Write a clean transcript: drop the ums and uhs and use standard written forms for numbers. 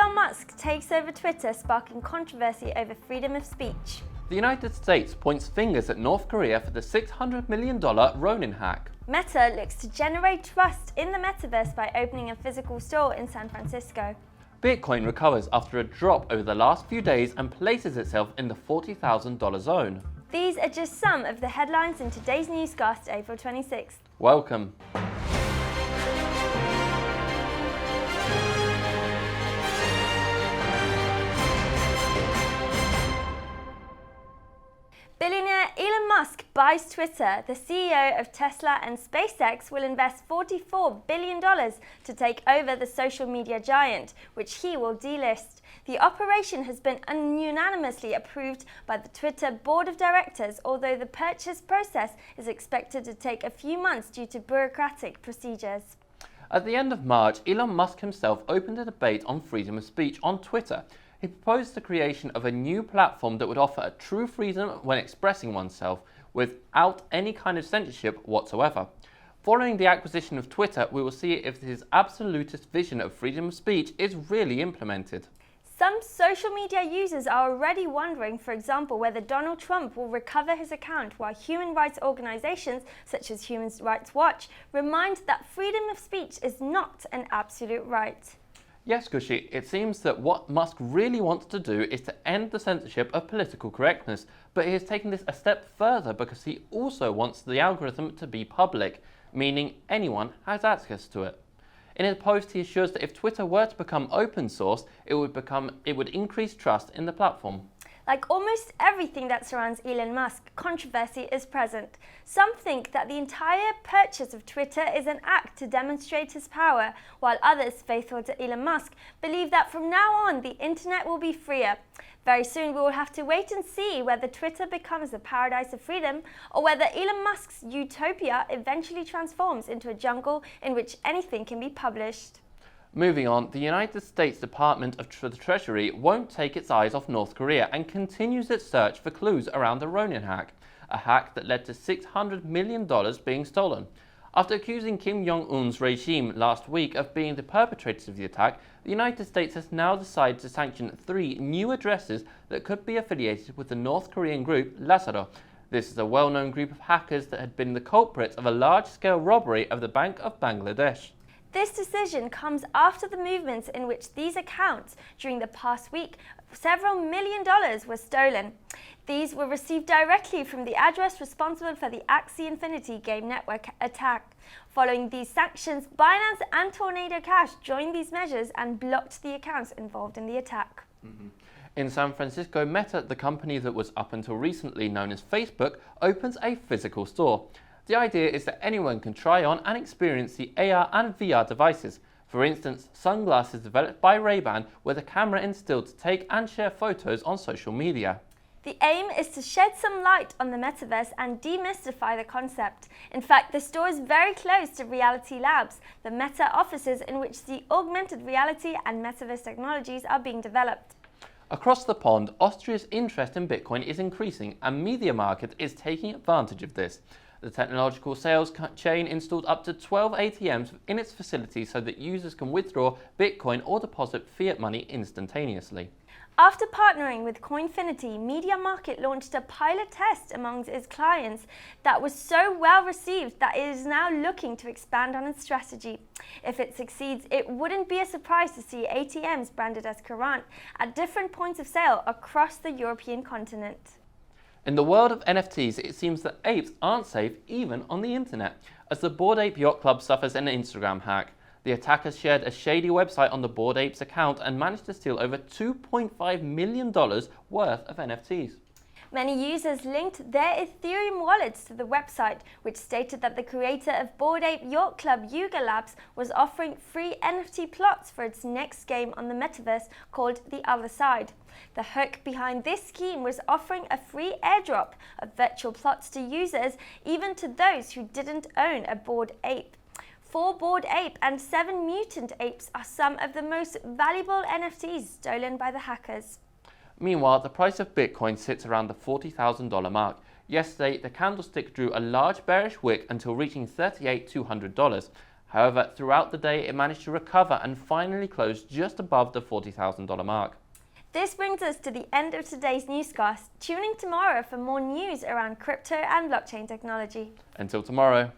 Elon Musk takes over Twitter, sparking controversy over freedom of speech. The United States points fingers at North Korea for the $600 million Ronin hack. Meta looks to generate trust in the metaverse by opening a physical store in San Francisco. Bitcoin recovers after a drop over the last few days and places itself in the $40,000 zone. These are just some of the headlines in today's newscast, April 26th. Welcome. Billionaire Elon Musk buys Twitter. The CEO of Tesla and SpaceX will invest $44 billion to take over the social media giant, which he will delist. The operation has been unanimously approved by the Twitter board of directors, although the purchase process is expected to take a few months due to bureaucratic procedures. At the end of March, Elon Musk himself opened a debate on freedom of speech on Twitter. He proposed the creation of a new platform that would offer a true freedom when expressing oneself without any kind of censorship whatsoever. Following the acquisition of Twitter, we will see if his absolutist vision of freedom of speech is really implemented. Some social media users are already wondering, for example, whether Donald Trump will recover his account, while human rights organizations such as Human Rights Watch remind that freedom of speech is not an absolute right. Yes, Kushi, it seems that what Musk really wants to do is to end the censorship of political correctness, but he has taken this a step further because he also wants the algorithm to be public, meaning anyone has access to it. In his post, he assures that if Twitter were to become open source, it would increase trust in the platform. Like almost everything that surrounds Elon Musk, controversy is present. Some think that the entire purchase of Twitter is an act to demonstrate his power, while others, faithful to Elon Musk, believe that from now on the internet will be freer. Very soon we will have to wait and see whether Twitter becomes the paradise of freedom or whether Elon Musk's utopia eventually transforms into a jungle in which anything can be published. Moving on, the United States Department of the Treasury won't take its eyes off North Korea and continues its search for clues around the Ronin hack, a hack that led to $600 million being stolen. After accusing Kim Jong-un's regime last week of being the perpetrators of the attack, the United States has now decided to sanction 3 new addresses that could be affiliated with the North Korean group Lazaro. This is a well-known group of hackers that had been the culprits of a large-scale robbery of the Bank of Bangladesh. This decision comes after the movements in which these accounts during the past week, several $1 million were stolen. These were received directly from the address responsible for the Axie Infinity game network attack. Following these sanctions, Binance and Tornado Cash joined these measures and blocked the accounts involved in the attack. In San Francisco, Meta, the company that was up until recently known as Facebook, opens a physical store. The idea is that anyone can try on and experience the AR and VR devices. For instance, sunglasses developed by Ray-Ban with a camera instilled to take and share photos on social media. The aim is to shed some light on the metaverse and demystify the concept. In fact, the store is very close to Reality Labs, the Meta offices in which the augmented reality and metaverse technologies are being developed. Across the pond, Austria's interest in Bitcoin is increasing and Media Market is taking advantage of this. The technological sales chain installed up to 12 ATMs in its facility so that users can withdraw Bitcoin or deposit fiat money instantaneously. After partnering with Coinfinity, Media Market launched a pilot test amongst its clients that was so well received that it is now looking to expand on its strategy. If it succeeds, it wouldn't be a surprise to see ATMs branded as current at different points of sale across the European continent. In the world of NFTs, it seems that apes aren't safe even on the internet, as the Bored Ape Yacht Club suffers an Instagram hack. The attackers shared a shady website on the Bored Apes account and managed to steal over $2.5 million worth of NFTs. Many users linked their Ethereum wallets to the website, which stated that the creator of Bored Ape Yacht Club, Yuga Labs, was offering free NFT plots for its next game on the metaverse called The Other Side. The hook behind this scheme was offering a free airdrop of virtual plots to users, even to those who didn't own a Bored Ape. 4 Bored Ape and 7 Mutant Apes are some of the most valuable NFTs stolen by the hackers. Meanwhile, the price of Bitcoin sits around the $40,000 mark. Yesterday, the candlestick drew a large bearish wick until reaching $38,200. However, throughout the day, it managed to recover and finally closed just above the $40,000 mark. This brings us to the end of today's newscast. Tune in tomorrow for more news around crypto and blockchain technology. Until tomorrow.